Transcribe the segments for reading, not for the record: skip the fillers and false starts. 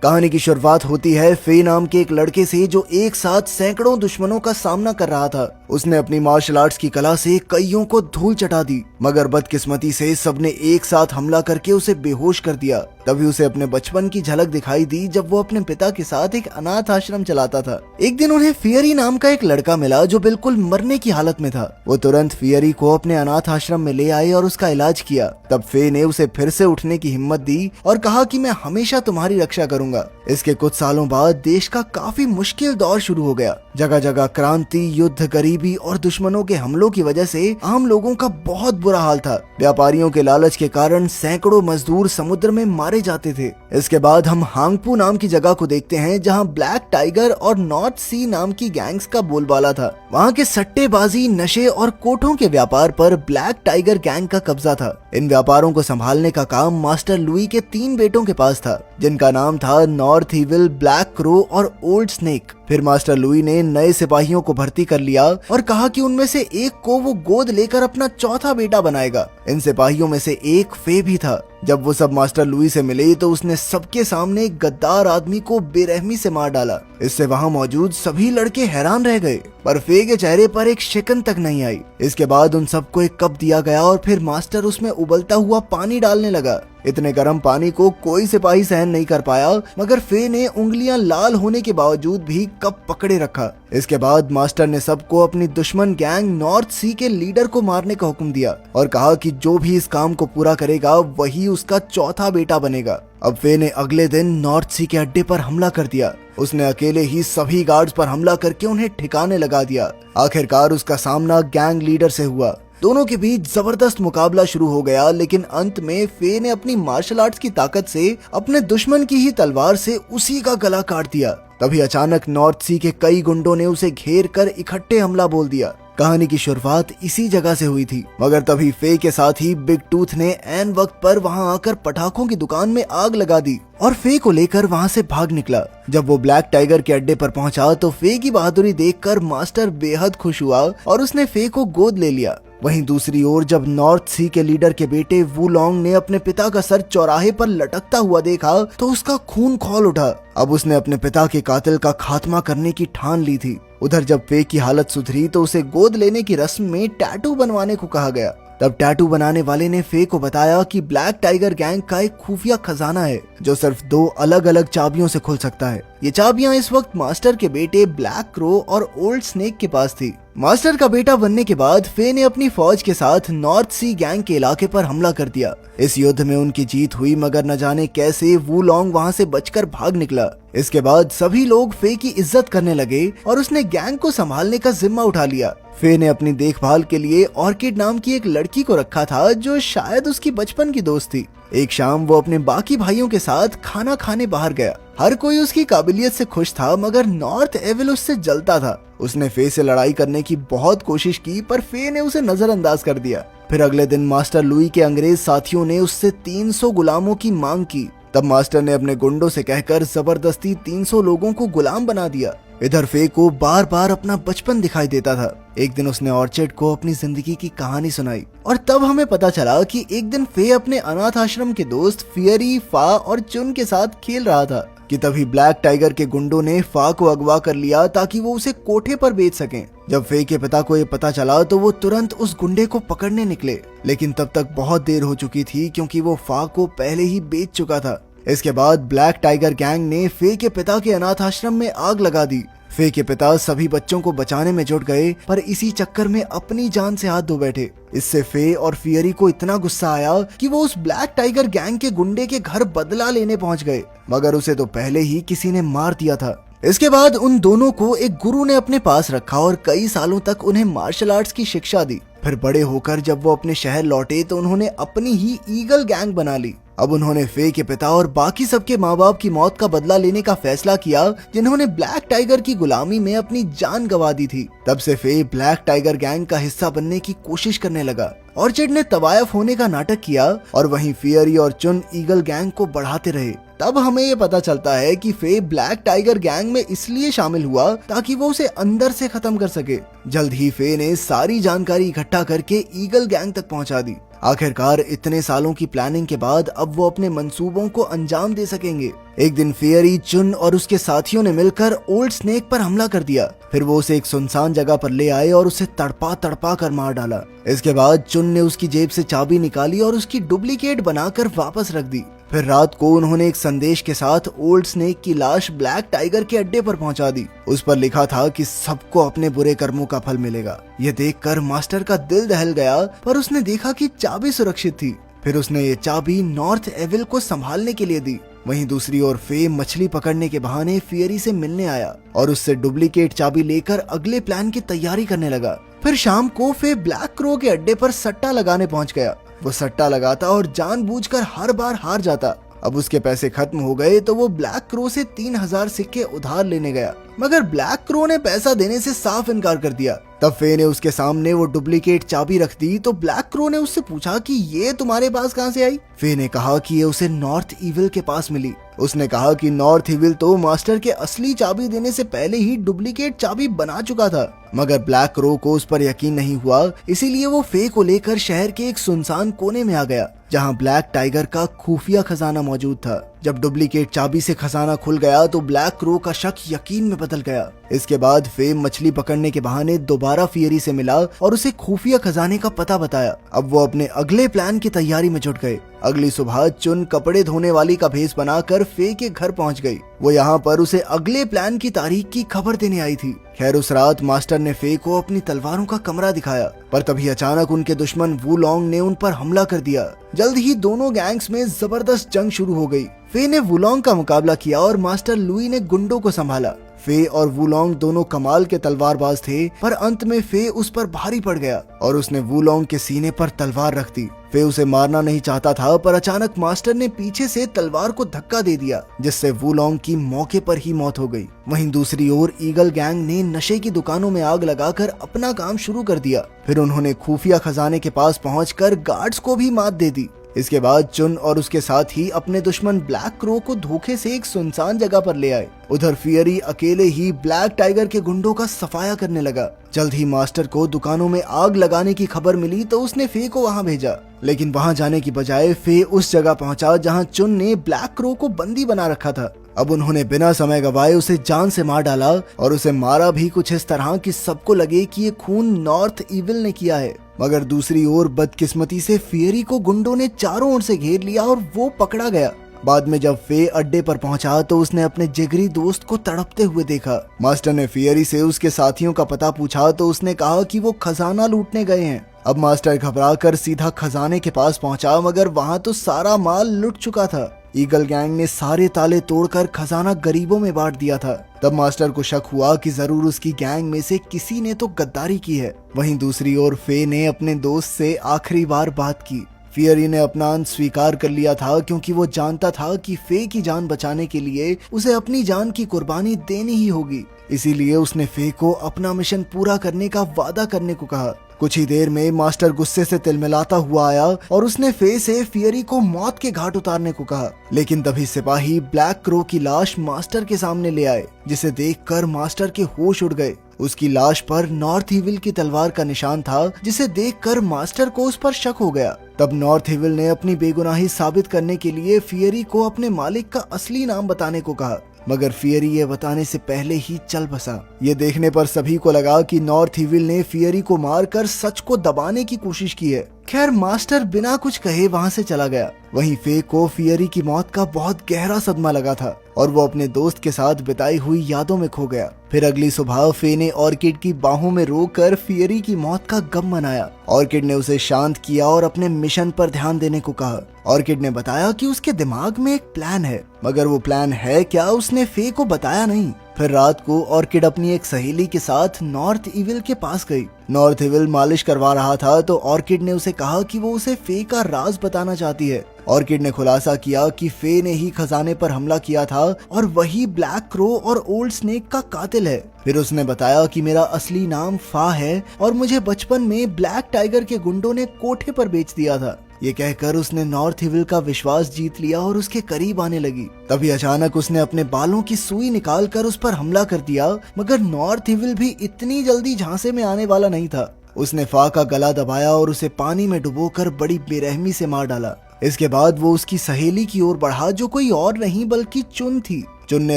कहानी की शुरुआत होती है फे नाम के एक लड़के से जो एक साथ सैकड़ों दुश्मनों का सामना कर रहा था। उसने अपनी मार्शल आर्ट्स की कला से कईयों को धूल चटा दी, मगर बदकिस्मती से सबने एक साथ हमला करके उसे बेहोश कर दिया। तभी उसे अपने बचपन की झलक दिखाई दी जब वो अपने पिता के साथ एक अनाथ आश्रम चलाता था। एक दिन उन्हें फियरी नाम का एक लड़का मिला जो बिल्कुल मरने की हालत में था। वो तुरंत फियरी को अपने अनाथ आश्रम में ले आए और उसका इलाज किया। तब फे ने उसे फिर से उठने की हिम्मत दी और कहा कि मैं हमेशा तुम्हारी रक्षा करूंगा। इसके कुछ सालों बाद देश का काफी मुश्किल दौर शुरू हो गया। जगह जगह क्रांति, युद्ध, गरीबी और दुश्मनों के हमलों की वजह से आम लोगों का बहुत बुरा हाल था। व्यापारियों के लालच के कारण सैकड़ों मजदूर समुद्र में मारे जाते थे। इसके बाद हम हांगपू नाम की जगह को देखते हैं जहां ब्लैक टाइगर और नॉर्थ सी नाम की गैंग्स का बोलबाला था। वहां के सट्टेबाजी, नशे और कोठों के व्यापार पर ब्लैक टाइगर गैंग का कब्जा था। इन व्यापारों को संभालने का काम मास्टर लुई के 3 बेटों के पास था, जिनका नाम था नॉर्थ इविल, ब्लैक क्रो और ओल्ड स्नेक। फिर मास्टर लुई ने नए सिपाहियों को भर्ती कर लिया और कहा कि उनमें से एक को वो गोद लेकर अपना चौथा बेटा बनाएगा। इन सिपाहियों में से एक फे भी था। जब वो सब मास्टर लुई से मिले तो उसने सबके सामने एक गद्दार आदमी को बेरहमी से मार डाला। इससे वहां मौजूद सभी लड़के हैरान रह गए, पर फे के चेहरे पर एक शिकन तक नहीं आई। इसके बाद उन सबको एक कप दिया गया और फिर मास्टर उसमें उबलता हुआ पानी डालने लगा। इतने गर्म पानी को कोई सिपाही सहन नहीं कर पाया, मगर फे ने उंगलियां लाल होने के बावजूद भी कप पकड़े रखा। इसके बाद मास्टर ने सबको अपनी दुश्मन गैंग नॉर्थ सी के लीडर को मारने का हुक्म दिया और कहा कि जो भी इस काम को पूरा करेगा वही उसका चौथा बेटा बनेगा। अब फे ने अगले दिन नॉर्थ सी के अड्डे पर हमला कर दिया। उसने अकेले ही सभी गार्ड्स पर हमला करके उन्हें ठिकाने लगा दिया। आखिरकार उसका सामना गैंग लीडर से हुआ। दोनों के बीच जबरदस्त मुकाबला शुरू हो गया, लेकिन अंत में फे ने अपनी मार्शल आर्ट्स की ताकत से अपने दुश्मन की ही तलवार से उसी का गला काट दिया। तभी अचानक नॉर्थ सी के कई गुंडों ने उसे घेर कर इकट्ठे हमला बोल दिया। कहानी की शुरुआत इसी जगह से हुई थी, मगर तभी फे के साथ ही बिग टूथ ने ऐन वक्त पर वहां आकर पटाखों की दुकान में आग लगा दी और फे को लेकर वहां से भाग निकला। जब वो ब्लैक टाइगर के अड्डे पर पहुंचा तो फे की बहादुरी देखकर मास्टर बेहद खुश हुआ और उसने फे को गोद ले लिया। वहीं दूसरी ओर जब नॉर्थ सी के लीडर के बेटे वू लॉन्ग ने अपने पिता का सर चौराहे पर लटकता हुआ देखा तो उसका खून खौल उठा। अब उसने अपने पिता के कातिल का खात्मा करने की ठान ली थी। उधर जब फे की हालत सुधरी तो उसे गोद लेने की रस्म में टैटू बनवाने को कहा गया। तब टैटू बनाने वाले ने फे को बताया कि ब्लैक टाइगर गैंग का एक खुफिया खजाना है जो सिर्फ 2 अलग अलग चाबियों से खुल सकता है। ये चाबियां इस वक्त मास्टर के बेटे ब्लैक क्रो और ओल्ड स्नेक के पास थी। मास्टर का बेटा बनने के बाद फे ने अपनी फौज के साथ नॉर्थ सी गैंग के इलाके पर हमला कर दिया। इस युद्ध में उनकी जीत हुई, मगर न जाने कैसे वू लॉन्ग वहां से बचकर भाग निकला। इसके बाद सभी लोग फे की इज्जत करने लगे और उसने गैंग को संभालने का जिम्मा उठा लिया। फे ने अपनी देखभाल के लिए ऑर्किड नाम की एक लड़की को रखा था जो शायद उसकी बचपन की दोस्त थी। एक शाम वो अपने बाकी भाइयों के साथ खाना खाने बाहर गया। हर कोई उसकी काबिलियत से खुश था, मगर नॉर्थ एविल उससे जलता था। उसने फे से लड़ाई करने की बहुत कोशिश की, पर फे ने उसे नजरअंदाज कर दिया। फिर अगले दिन मास्टर लुई के अंग्रेज साथियों ने उससे 300 गुलामों की मांग की। तब मास्टर ने अपने गुंडों से कहकर जबरदस्ती 300 लोगों को गुलाम बना दिया। इधर फे को बार बार अपना बचपन दिखाई देता था। एक दिन उसने ऑर्चिड को अपनी जिंदगी की कहानी सुनाई और तब हमें पता चला कि एक दिन फे अपने अनाथ आश्रम के दोस्त फियरी, फा और चुन के साथ खेल रहा था कि तभी ब्लैक टाइगर के गुंडों ने फा को अगवा कर लिया ताकि वो उसे कोठे पर बेच सकें। जब फे के पिता को ये पता चला तो वो तुरंत उस गुंडे को पकड़ने निकले, लेकिन तब तक बहुत देर हो चुकी थी क्योंकि वो फा को पहले ही बेच चुका था। इसके बाद ब्लैक टाइगर गैंग ने फे के पिता के अनाथ आश्रम में आग लगा दी। फे के पिता सभी बच्चों को बचाने में जुट गए, पर इसी चक्कर में अपनी जान से हाथ धो बैठे। इससे फे और फियरी को इतना गुस्सा आया कि वो उस ब्लैक टाइगर गैंग के गुंडे के घर बदला लेने पहुंच गए, मगर उसे तो पहले ही किसी ने मार दिया था। इसके बाद उन दोनों को एक गुरु ने अपने पास रखा और कई सालों तक उन्हें मार्शल आर्ट्स की शिक्षा दी। फिर बड़े होकर जब वो अपने शहर लौटे तो उन्होंने अपनी ही ईगल गैंग बना ली। अब उन्होंने फे के पिता और बाकी सबके माँ बाप की मौत का बदला लेने का फैसला किया, जिन्होंने ब्लैक टाइगर की गुलामी में अपनी जान गंवा दी थी। तब से फे ब्लैक टाइगर गैंग का हिस्सा बनने की कोशिश करने लगा। ऑर्चिड ने तवायफ होने का नाटक किया और वहीं फियरी और चुन ईगल गैंग को बढ़ाते रहे। तब हमें ये पता चलता है कि फे ब्लैक टाइगर गैंग में इसलिए शामिल हुआ ताकि वो उसे अंदर से खत्म कर सके। जल्द ही फे ने सारी जानकारी इकट्ठा करके ईगल गैंग तक पहुंचा दी। आखिरकार इतने सालों की प्लानिंग के बाद अब वो अपने मंसूबों को अंजाम दे सकेंगे। एक दिन फेयरी, चुन और उसके साथियों ने मिलकर ओल्ड स्नेक पर हमला कर दिया। फिर वो उसे एक सुनसान जगह पर ले आए और उसे तड़पा तड़पा कर मार डाला। इसके बाद चुन ने उसकी जेब से चाबी निकाली और उसकी डुप्लीकेट बनाकर वापस रख दी। फिर रात को उन्होंने एक संदेश के साथ ओल्ड स्नेक की लाश ब्लैक टाइगर के अड्डे पर पहुंचा दी। उस पर लिखा था कि सबको अपने बुरे कर्मों का फल मिलेगा। यह देखकर मास्टर का दिल दहल गया, पर उसने देखा कि चाबी सुरक्षित थी। फिर उसने ये चाबी नॉर्थ एविल को संभालने के लिए दी। वहीं दूसरी ओर फे मछली पकड़ने के बहाने फियरी से मिलने आया और उससे डुप्लीकेट चाबी लेकर अगले प्लान की तैयारी करने लगा। फिर शाम को फे ब्लैक क्रो के अड्डे पर सट्टा लगाने पहुंच गया। वो सट्टा लगाता और जानबूझकर हर बार हार जाता। अब उसके पैसे खत्म हो गए तो वो ब्लैक क्रो से 3000 सिक्के उधार लेने गया, मगर ब्लैक क्रो ने पैसा देने से साफ इनकार कर दिया। तब फे ने उसके सामने वो डुप्लीकेट चाबी रख दी तो ब्लैक क्रो ने उससे पूछा कि ये तुम्हारे पास कहां से आई। फे ने कहा कि ये उसे नॉर्थ इविल के पास मिली। उसने कहा कि नॉर्थ इविल तो मास्टर के असली चाबी देने से पहले ही डुप्लीकेट चाबी बना चुका था, मगर ब्लैक क्रो को उस पर यकीन नहीं हुआ। इसीलिए वो फे को लेकर शहर के एक सुनसान कोने में आ गया जहां ब्लैक टाइगर का खुफिया खजाना मौजूद था। जब डुप्लीकेट चाबी से खजाना खुल गया तो ब्लैक क्रो का शक यकीन में बदल गया। इसके बाद फे मछली पकड़ने के बहाने दोबारा फियरी से मिला और उसे खुफिया खजाने का पता बताया। अब वो अपने अगले प्लान की तैयारी में जुट गए। अगली सुबह चुन कपड़े धोने वाली का भेष बनाकर फे के घर पहुंच गई। वो यहाँ पर उसे अगले प्लान की तारीख की खबर देने आई थी। खैर उस रात मास्टर ने फे को अपनी तलवारों का कमरा दिखाया, पर तभी अचानक उनके दुश्मन वुलोंग ने उन पर हमला कर दिया। जल्द ही दोनों गैंग्स में जबरदस्त जंग शुरू हो गई। फे ने वुलोंग का मुकाबला किया और मास्टर लुई ने गुंडों को संभाला। फे और वुलोंग दोनों कमाल के तलवारबाज थे, पर अंत में फे उस पर भारी पड़ गया और उसने वुलोंग के सीने पर तलवार रख दी। फे उसे मारना नहीं चाहता था, पर अचानक मास्टर ने पीछे से तलवार को धक्का दे दिया, जिससे वुलोंग की मौके पर ही मौत हो गई। वहीं दूसरी ओर ईगल गैंग ने नशे की दुकानों में आग लगाकर अपना काम शुरू कर दिया। फिर उन्होंने खुफिया खजाने के पास पहुंचकर गार्ड्स को भी मात दे दी। इसके बाद चुन और उसके साथ ही अपने दुश्मन ब्लैक क्रो को धोखे से एक सुनसान जगह पर ले आए। उधर फियरी अकेले ही ब्लैक टाइगर के गुंडों का सफाया करने लगा। जल्द ही मास्टर को दुकानों में आग लगाने की खबर मिली तो उसने फे को वहां भेजा, लेकिन वहां जाने की बजाय फे उस जगह पहुंचा जहां चुन ने ब्लैक क्रो को बंदी बना रखा था। अब उन्होंने बिना समय गवाए उसे जान से मार डाला और उसे मारा भी कुछ इस तरह कि सबको लगे कि ये खून नॉर्थ इविल ने किया है। मगर दूसरी ओर बदकिस्मती से फियरी को गुंडों ने चारों ओर से घेर लिया और वो पकड़ा गया। बाद में जब फे अड्डे पर पहुंचा तो उसने अपने जिगरी दोस्त को तड़पते हुए देखा। मास्टर ने फियरी से उसके साथियों का पता पूछा तो उसने कहा कि वो खजाना लूटने गए हैं। अब मास्टर घबराकर सीधा खजाने के पास पहुंचा, मगर वहां तो सारा माल लुट चुका था। ईगल गैंग ने सारे ताले तोड़कर खजाना गरीबों में बांट दिया था। तब मास्टर को शक हुआ कि जरूर उसकी गैंग में से किसी ने तो गद्दारी की है। वहीं दूसरी ओर फे ने अपने दोस्त से आखिरी बार बात की। फियरी ने अपना अंत स्वीकार कर लिया था, क्योंकि वो जानता था कि फे की जान बचाने के लिए उसे अपनी जान की कुर्बानी देनी ही होगी। इसीलिए उसने फे को अपना मिशन पूरा करने का वादा करने को कहा। कुछ ही देर में मास्टर गुस्से से तिलमिलाता हुआ आया और उसने फे से फियरी को मौत के घाट उतारने को कहा। लेकिन तभी सिपाही ब्लैक क्रो की लाश मास्टर के सामने ले आए, जिसे देखकर मास्टर के होश उड़ गए। उसकी लाश पर नॉर्थ इविल की तलवार का निशान था, जिसे देखकर मास्टर को उस पर शक हो गया। तब नॉर्थ इविल ने अपनी बेगुनाही साबित करने के लिए फियरी को अपने मालिक का असली नाम बताने को कहा, मगर फियरी ये बताने से पहले ही चल बसा। ये देखने पर सभी को लगा कि नॉर्थ इविल ने फियरी को मारकर सच को दबाने की कोशिश की है। खैर मास्टर बिना कुछ कहे वहां से चला गया। वहीं फे को फियरी की मौत का बहुत गहरा सदमा लगा था और वो अपने दोस्त के साथ बिताई हुई यादों में खो गया। फिर अगली सुबह फे ने ऑर्किड की बाहों में रोकर फियरी की मौत का गम मनाया। ऑर्किड ने उसे शांत किया और अपने मिशन पर ध्यान देने को कहा। ऑर्किड ने बताया कि उसके दिमाग में एक प्लान है, मगर वो प्लान है क्या उसने फे को बताया नहीं। फिर रात को ऑर्किड अपनी एक सहेली के साथ नॉर्थ इविल के पास गई। नॉर्थ इविल मालिश करवा रहा था तो ऑर्किड ने उसे कहा कि वो उसे फे का राज बताना चाहती है। ऑर्किड ने खुलासा किया कि फे ने ही खजाने पर हमला किया था और वही ब्लैक क्रो और ओल्ड स्नेक का कातिल है। फिर उसने बताया कि मेरा असली नाम फा है और मुझे बचपन में ब्लैक टाइगर के गुंडों ने कोठे पर बेच दिया था। ये कहकर उसने नॉर्थ इविल का विश्वास जीत लिया और उसके करीब आने लगी। तभी अचानक उसने अपने बालों की सुई निकालकर उस पर हमला कर दिया, मगर नॉर्थ इविल भी इतनी जल्दी झांसे में आने वाला नहीं था। उसने फा का गला दबाया और उसे पानी में डुबोकर बड़ी बेरहमी से मार डाला। इसके बाद वो उसकी सहेली की ओर बढ़ा जो कोई और नहीं बल्कि चुन थी। चुन ने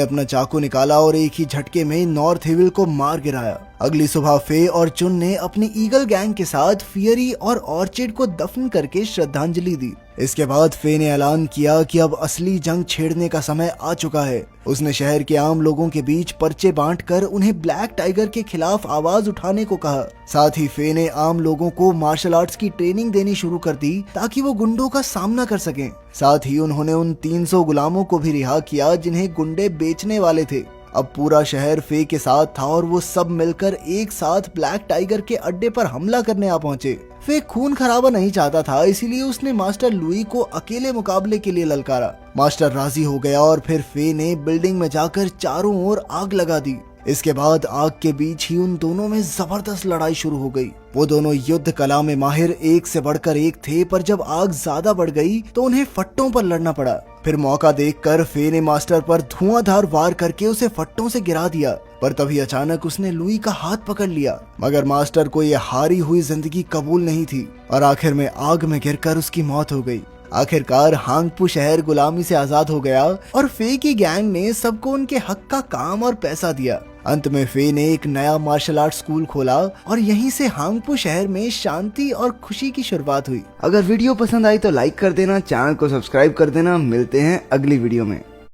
अपना चाकू निकाला और एक ही झटके में नॉर्थ इविल को मार गिराया। अगली सुबह फे और चुन ने अपनी ईगल गैंग के साथ फियरी और ऑर्चिड को दफन करके श्रद्धांजलि दी। इसके बाद फे ने ऐलान किया कि अब असली जंग छेड़ने का समय आ चुका है। उसने शहर के आम लोगों के बीच पर्चे बांटकर उन्हें ब्लैक टाइगर के खिलाफ आवाज उठाने को कहा। साथ ही फे ने आम लोगों को मार्शल आर्ट्स की ट्रेनिंग देनी शुरू कर दी ताकि वो गुंडों का सामना कर सकें। साथ ही उन्होंने उन 300 गुलामों को भी रिहा किया जिन्हें गुंडे बेचने वाले थे। अब पूरा शहर फे के साथ था और वो सब मिलकर एक साथ ब्लैक टाइगर के अड्डे पर हमला करने आ पहुंचे। फे खून खराबा नहीं चाहता था, इसीलिए उसने मास्टर लुई को अकेले मुकाबले के लिए ललकारा। मास्टर राजी हो गया और फिर फे ने बिल्डिंग में जाकर चारों ओर आग लगा दी। इसके बाद आग के बीच ही उन दोनों में जबरदस्त लड़ाई शुरू हो गई। वो दोनों युद्ध कला में माहिर एक से बढ़कर एक थे, पर जब आग ज्यादा बढ़ गई तो उन्हें फट्टों पर लड़ना पड़ा। फिर मौका देखकर फे ने मास्टर पर धुआंधार वार करके उसे फट्टों से गिरा दिया, पर तभी अचानक उसने लुई का हाथ पकड़ लिया। मगर मास्टर को यह हारी हुई जिंदगी कबूल नहीं थी और आखिर में आग में गिरकर उसकी मौत हो गई। आखिरकार हांगपू शहर गुलामी से आजाद हो गया और फे की गैंग ने सबको उनके हक का काम और पैसा दिया। अंत में फे ने एक नया मार्शल आर्ट स्कूल खोला और यहीं से हांगपू शहर में शांति और खुशी की शुरुआत हुई। अगर वीडियो पसंद आई तो लाइक कर देना, चैनल को सब्सक्राइब कर देना। मिलते हैं अगली वीडियो में।